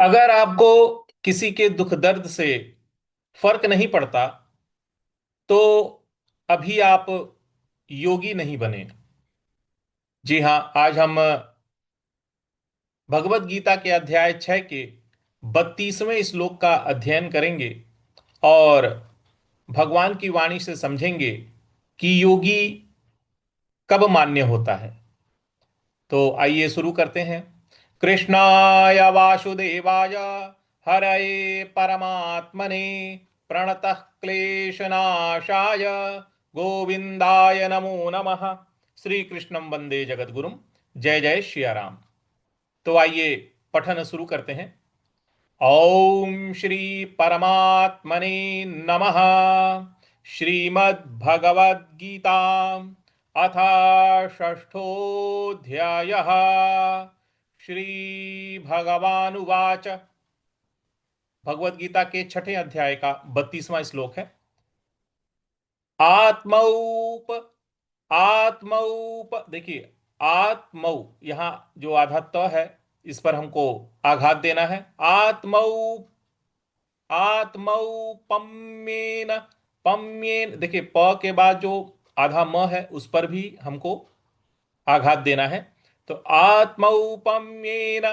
अगर आपको किसी के दुख दर्द से फर्क नहीं पड़ता तो अभी आप योगी नहीं बने। जी हाँ, आज हम भगवत गीता के अध्याय 6 के 32वें श्लोक का अध्ययन करेंगे और भगवान की वाणी से समझेंगे कि योगी कब मान्य होता है। तो आइए शुरू करते हैं। कृष्णाय वासुदेवाय हरये परमात्मने प्रणतः क्लेशनाशाय गोविंदाय नमो नमः। श्री कृष्णं वंदे जगद्गुरुम। जय जय श्री राम। तो आइए पठन शुरू करते हैं। ओम श्री परमात्मने नमः। श्रीमद्भगवद्गीता अथ षष्ठोऽध्यायः। श्री भगवानुवाच। भगवद गीता के छठे अध्याय का 32वां श्लोक है। आत्मौप आत्मौप देखिए, आत्मौ यहां जो आधा त है इस पर हमको आघात देना है। आत्मौप आत्मौपम्येन। पम्येन देखिए, प के बाद जो आधा म है उस पर भी हमको आघात देना है। तो आत्मौपम्येन,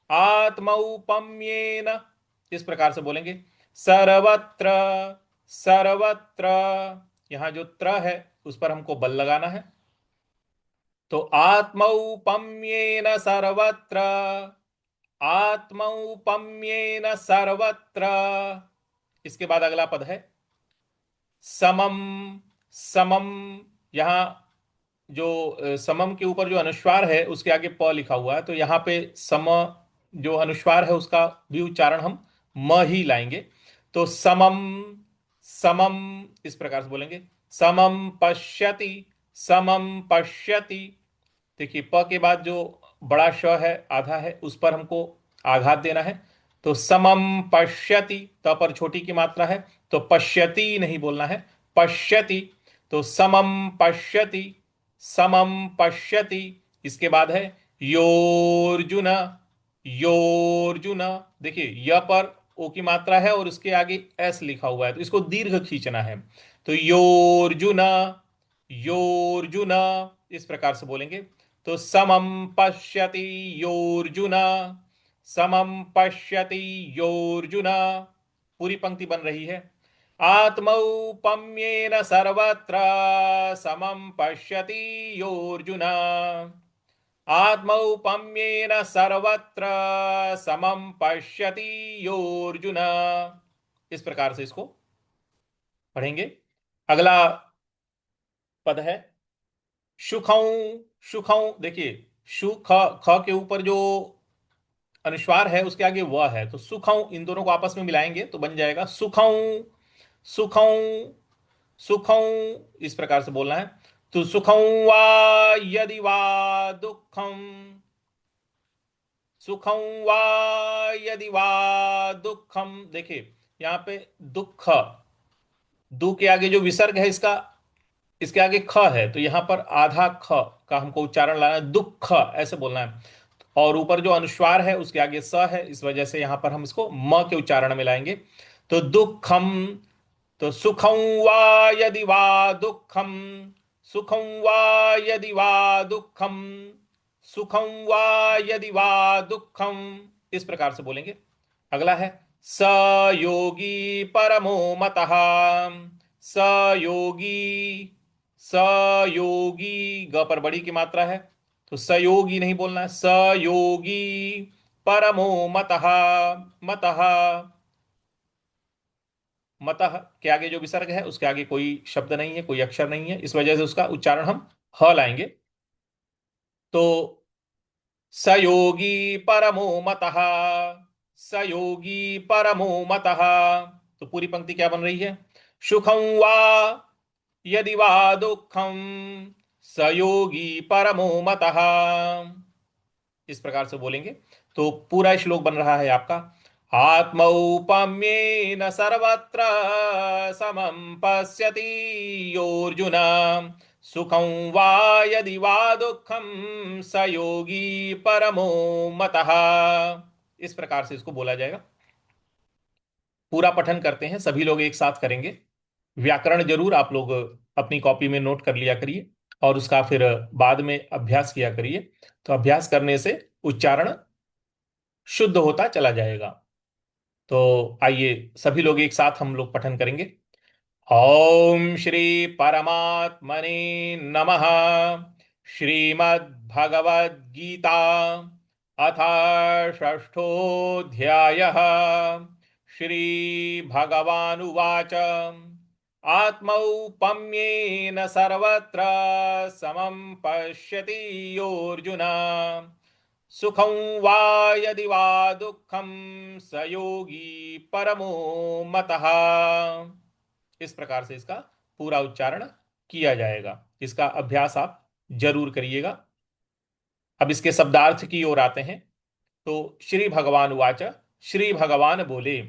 आत्मौपम्येन इस प्रकार से बोलेंगे। सर्वत्र, सर्वत्र यहां जो त्र है उस पर हमको बल लगाना है। तो आत्मौपम्येन सर्वत्र, आत्मौपम्येन सर्वत्र। इसके बाद अगला पद है समम। समम यहां जो समम के ऊपर जो अनुस्वार है उसके आगे प लिखा हुआ है, तो यहां पे सम जो अनुस्वार है उसका भी उच्चारण हम म ही लाएंगे। तो समम, समम इस प्रकार से बोलेंगे। समम पश्यति, समम पश्यति। देखिए, प के बाद जो बड़ा श है आधा है उस पर हमको आघात देना है। तो समम पश्यति, त पर छोटी की मात्रा है तो पश्यति नहीं बोलना है, पश्यति। तो समम पश्यति, समम पश्यति। इसके बाद है योर्जुन, योर्जुन। देखिए, य पर ओ की मात्रा है और उसके आगे एस लिखा हुआ है तो इसको दीर्घ खींचना है। तो योर्जुन, योर्जुन इस प्रकार से बोलेंगे। तो समम पश्यति योर्जुन, समम पश्यति योर्जुन। पूरी पंक्ति बन रही है। आत्मौपम्येन सर्वत्र समम पश्यति योर्जुन, आत्मौपम्येन सर्वत्र समम पश्यति योर्जुन। इस प्रकार से इसको पढ़ेंगे। अगला पद है सुखौ। सुखौ देखिए, सु ख, ख के ऊपर जो अनुस्वार है उसके आगे वह है तो सुखौ, इन दोनों को आपस में मिलाएंगे तो बन जाएगा सुखौ, सुखौ, सुखौ। इस प्रकार से बोलना है। तो सुखौ वा यदि वा दुखम, सुखम वा यदि वा दुखम। देखिए, यहाँ पे दुख, दु के आगे जो विसर्ग है इसका, इसके आगे ख है तो यहां पर आधा ख का हमको उच्चारण लाना है, दुख ऐसे बोलना है। और ऊपर जो अनुस्वार है उसके आगे स है, इस वजह से यहां पर हम इसको म के उच्चारण में लाएंगे। तो दुखम, तो सुखम वा यदि वा दुखम, सुखम वा यदि वा दुखम, सुखम वा यदि वा दुखम। इस प्रकार से बोलेंगे। अगला है स योगी परमो मतः। स योगी, स योगी ग पर बड़ी की मात्रा है तो सयोगी नहीं बोलना है, स योगी परमो मतः। मतः, मतः के आगे जो विसर्ग है उसके आगे कोई शब्द नहीं है, कोई अक्षर नहीं है, इस वजह से उसका उच्चारण हम ह लाएंगे। तो सयोगी परमो मतः, सयोगी परमो मतः। तो पूरी पंक्ति क्या बन रही है? सुखं वा यदि वा दुखम सयोगी परमो मतः। इस प्रकार से बोलेंगे तो पूरा श्लोक बन रहा है आपका। आत्मौपम्येन सर्वत्र समं पश्यति योऽर्जुन, सुखं वा यदि वा दुःखं स योगी परमो मतः। इस प्रकार से इसको बोला जाएगा। पूरा पठन करते हैं, सभी लोग एक साथ करेंगे। व्याकरण जरूर आप लोग अपनी कॉपी में नोट कर लिया करिए और उसका फिर बाद में अभ्यास किया करिए। तो अभ्यास करने से उच्चारण शुद्ध होता चला जाएगा। तो आइए सभी लोग एक साथ हम लोग पठन करेंगे। ओम श्री परमात्मने नमः। श्रीमद् भगवद गीता अथ षष्ठोऽध्यायः। श्री भगवानुवाच आत्मौपम्येन सर्वत्र समं पश्यति योऽर्जुन सुखं वा यदि वा दुःखं स योगी परमो मतः। इस प्रकार से इसका पूरा उच्चारण किया जाएगा। इसका अभ्यास आप जरूर करिएगा। अब इसके शब्दार्थ की ओर आते हैं। तो श्री भगवान उवाच, श्री भगवान बोले,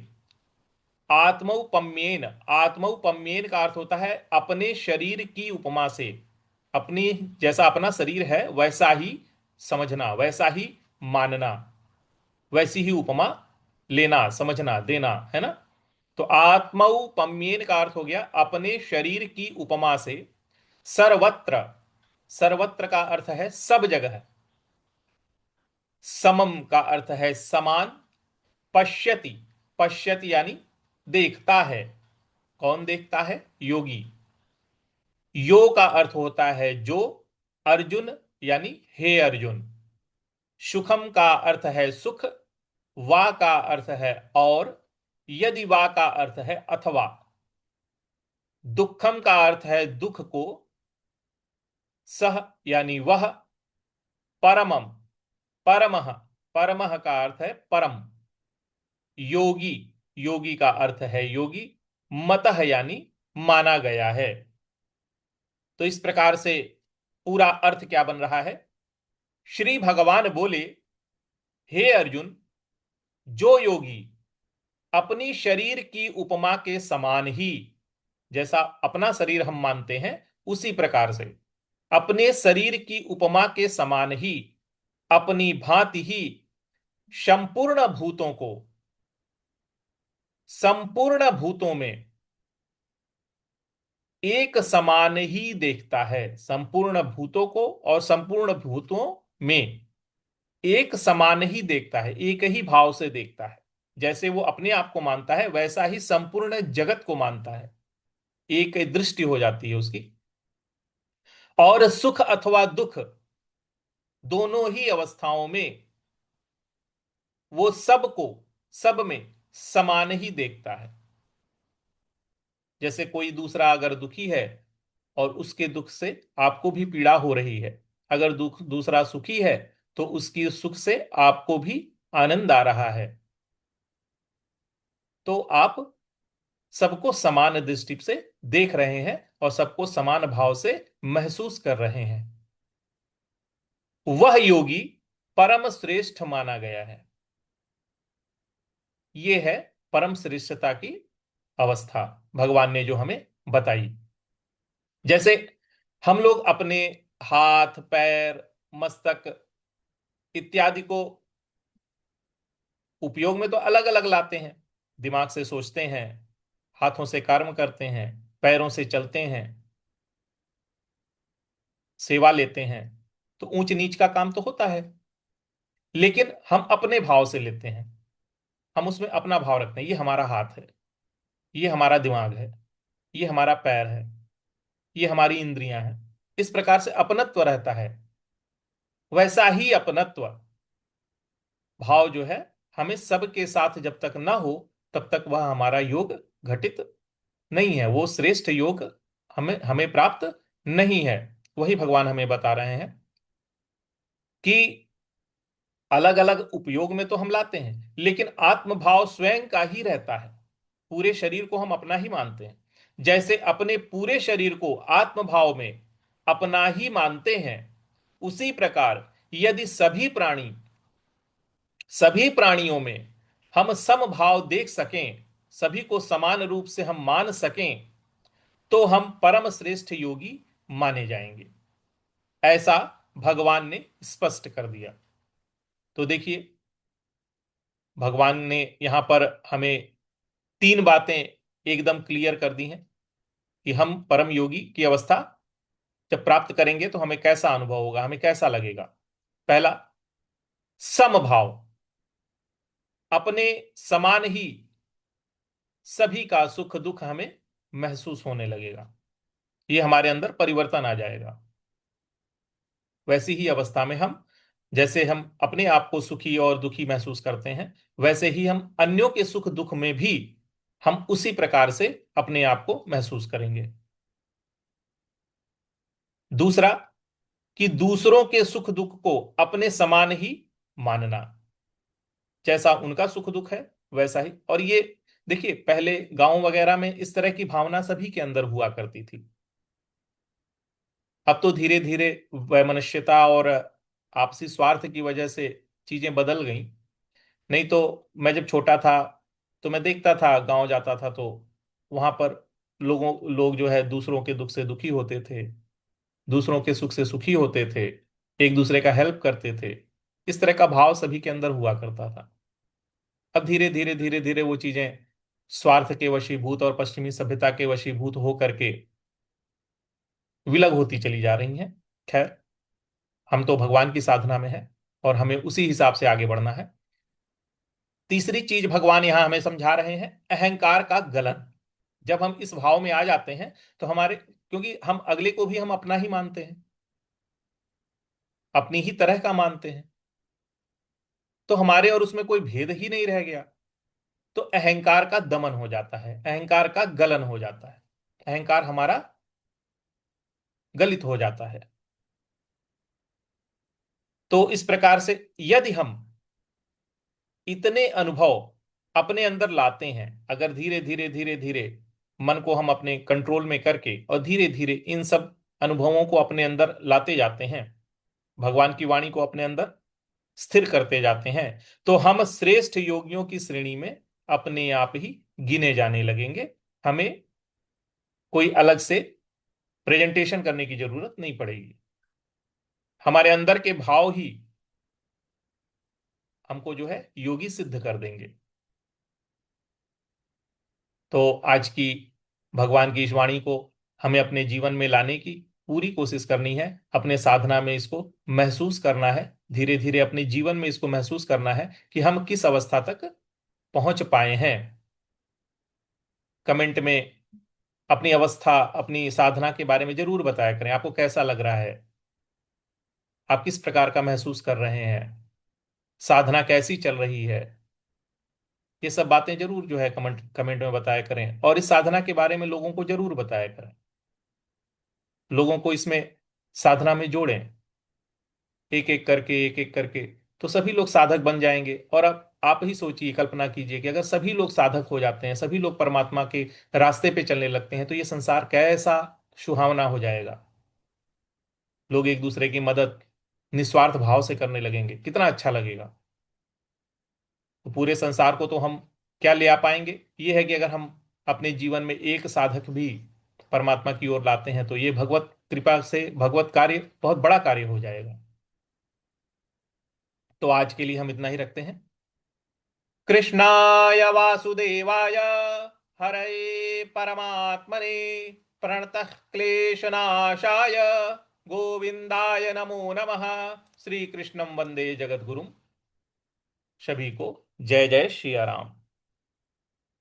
आत्मौपम्येन। आत्मौपम्येन का अर्थ होता है अपने शरीर की उपमा से। अपनी, जैसा अपना शरीर है वैसा ही समझना, वैसा ही मानना, वैसी ही उपमा लेना, समझना, देना, है ना। तो आत्मौपम्येन का अर्थ हो गया अपने शरीर की उपमा से। सर्वत्र, सर्वत्र का अर्थ है सब जगह। समम का अर्थ है समान। पश्यति, पश्यति यानी देखता है। कौन देखता है? योगी। यो का अर्थ होता है जो। अर्जुन यानी हे अर्जुन। सुखम का अर्थ है सुख। वा का अर्थ है और। यदि वा का अर्थ है अथवा। दुखम का अर्थ है दुख को। सह यानी वह। परमम, परमः, परमः का अर्थ है परम। योगी, योगी का अर्थ है योगी। मतः यानी माना गया है। तो इस प्रकार से पूरा अर्थ क्या बन रहा है? श्री भगवान बोले, हे अर्जुन, जो योगी अपनी शरीर की उपमा के समान ही, जैसा अपना शरीर हम मानते हैं उसी प्रकार से अपने शरीर की उपमा के समान ही, अपनी भांति ही संपूर्ण भूतों को, संपूर्ण भूतों में एक समान ही देखता है। संपूर्ण भूतों को और संपूर्ण भूतों में एक समान ही देखता है, एक ही भाव से देखता है। जैसे वो अपने आप को मानता है वैसा ही संपूर्ण जगत को मानता है। एक दृष्टि हो जाती है उसकी। और सुख अथवा दुख दोनों ही अवस्थाओं में वो सबको, सब में समान ही देखता है। जैसे कोई दूसरा अगर दुखी है और उसके दुख से आपको भी पीड़ा हो रही है, अगर दुख दूसरा सुखी है तो उसकी सुख से आपको भी आनंद आ रहा है, तो आप सबको समान दृष्टि से देख रहे हैं और सबको समान भाव से महसूस कर रहे हैं। वह योगी परम श्रेष्ठ माना गया है। यह है परम श्रेष्ठता की अवस्था भगवान ने जो हमें बताई। जैसे हम लोग अपने हाथ, पैर, मस्तक इत्यादि को उपयोग में तो अलग अलग लाते हैं। दिमाग से सोचते हैं, हाथों से कर्म करते हैं, पैरों से चलते हैं, सेवा लेते हैं, तो ऊंच नीच का काम तो होता है। लेकिन हम अपने भाव से लेते हैं, हम उसमें अपना भाव रखते हैं। ये हमारा हाथ है, ये हमारा दिमाग है, ये हमारा पैर है, ये हमारी इंद्रियां हैं। इस प्रकार से अपनत्व रहता है। वैसा ही अपनत्व भाव जो है हमें सबके साथ जब तक ना हो तब तक वह हमारा योग घटित नहीं है, वो श्रेष्ठ योग हमें हमें प्राप्त नहीं है। वही भगवान हमें बता रहे हैं कि अलग अलग उपयोग में तो हम लाते हैं लेकिन आत्मभाव स्वयं का ही रहता है। पूरे शरीर को हम अपना ही मानते हैं। जैसे अपने पूरे शरीर को आत्मभाव में अपना ही मानते हैं, उसी प्रकार यदि सभी प्राणी, सभी प्राणियों में हम समभाव देख सकें, सभी को समान रूप से हम मान सकें, तो हम परम श्रेष्ठ योगी माने जाएंगे। ऐसा भगवान ने स्पष्ट कर दिया। तो देखिए, भगवान ने यहाँ पर हमें तीन बातें एकदम क्लियर कर दी हैं कि हम परम योगी की अवस्था जब प्राप्त करेंगे तो हमें कैसा अनुभव होगा, हमें कैसा लगेगा। पहला, समभाव, अपने समान ही सभी का सुख दुख हमें महसूस होने लगेगा, ये हमारे अंदर परिवर्तन आ जाएगा। वैसी ही अवस्था में हम, जैसे हम अपने आप को सुखी और दुखी महसूस करते हैं, वैसे ही हम अन्यों के सुख दुख में भी हम उसी प्रकार से अपने आप को महसूस करेंगे। दूसरा, कि दूसरों के सुख दुख को अपने समान ही मानना, जैसा उनका सुख दुख है वैसा ही। और ये देखिए, पहले गांव वगैरह में इस तरह की भावना सभी के अंदर हुआ करती थी। अब तो धीरे धीरे वैमनस्यता और आपसी स्वार्थ की वजह से चीजें बदल गई। नहीं तो मैं जब छोटा था तो मैं देखता था, गांव जाता था तो वहां पर लोग जो है दूसरों के दुख से दुखी होते थे, दूसरों के सुख से सुखी होते थे, एक दूसरे का हेल्प करते थे। इस तरह का भाव सभी के अंदर हुआ करता था। अब धीरे धीरे धीरे धीरे वो चीजें स्वार्थ के वशीभूत और पश्चिमी सभ्यता के वशीभूत हो करके विलग होती चली जा रही हैं। खैर, हम तो भगवान की साधना में हैं और हमें उसी हिसाब से आगे बढ़ना है। तीसरी चीज भगवान यहां हमें समझा रहे हैं, अहंकार का गलन। जब हम इस भाव में आ जाते हैं तो हमारे, क्योंकि हम अगले को भी हम अपना ही मानते हैं, अपनी ही तरह का मानते हैं, तो हमारे और उसमें कोई भेद ही नहीं रह गया। तो अहंकार का दमन हो जाता है, अहंकार का गलन हो जाता है, अहंकार हमारा गलित हो जाता है। तो इस प्रकार से यदि हम इतने अनुभव अपने अंदर लाते हैं, अगर धीरे धीरे धीरे धीरे मन को हम अपने कंट्रोल में करके और धीरे धीरे इन सब अनुभवों को अपने अंदर लाते जाते हैं, भगवान की वाणी को अपने अंदर स्थिर करते जाते हैं, तो हम श्रेष्ठ योगियों की श्रेणी में अपने आप ही गिने जाने लगेंगे। हमें कोई अलग से प्रेजेंटेशन करने की जरूरत नहीं पड़ेगी। हमारे अंदर के भाव ही हमको जो है योगी सिद्ध कर देंगे। तो आज की भगवान की इस वाणी को हमें अपने जीवन में लाने की पूरी कोशिश करनी है, अपने साधना में इसको महसूस करना है, धीरे धीरे अपने जीवन में इसको महसूस करना है कि हम किस अवस्था तक पहुंच पाए हैं। कमेंट में अपनी अवस्था, अपनी साधना के बारे में जरूर बताया करें, आपको कैसा लग रहा है, आप किस प्रकार का महसूस कर रहे हैं, साधना कैसी चल रही है। ये सब बातें जरूर जो है कमेंट कमेंट में बताया करें, और इस साधना के बारे में लोगों को जरूर बताया करें, लोगों को इसमें साधना में जोड़ें, एक एक करके एक एक करके। तो सभी लोग साधक बन जाएंगे। और अब आप ही सोचिए, कल्पना कीजिए कि अगर सभी लोग साधक हो जाते हैं, सभी लोग परमात्मा के रास्ते पे चलने लगते हैं, तो ये संसार कैसा सुहावना हो जाएगा। लोग एक दूसरे की मदद निस्वार्थ भाव से करने लगेंगे, कितना अच्छा लगेगा। तो पूरे संसार को तो हम क्या ले आ पाएंगे, ये है कि अगर हम अपने जीवन में एक साधक भी परमात्मा की ओर लाते हैं तो ये भगवत कृपा से भगवत कार्य बहुत बड़ा कार्य हो जाएगा। तो आज के लिए हम इतना ही रखते हैं। कृष्णाय वासुदेवाय हरये परमात्मने प्रणतः क्लेशनाशाय गोविंदाय नमो नमः। श्री कृष्णं वंदे जगद्गुरुं। सभी को जय जय श्री राम।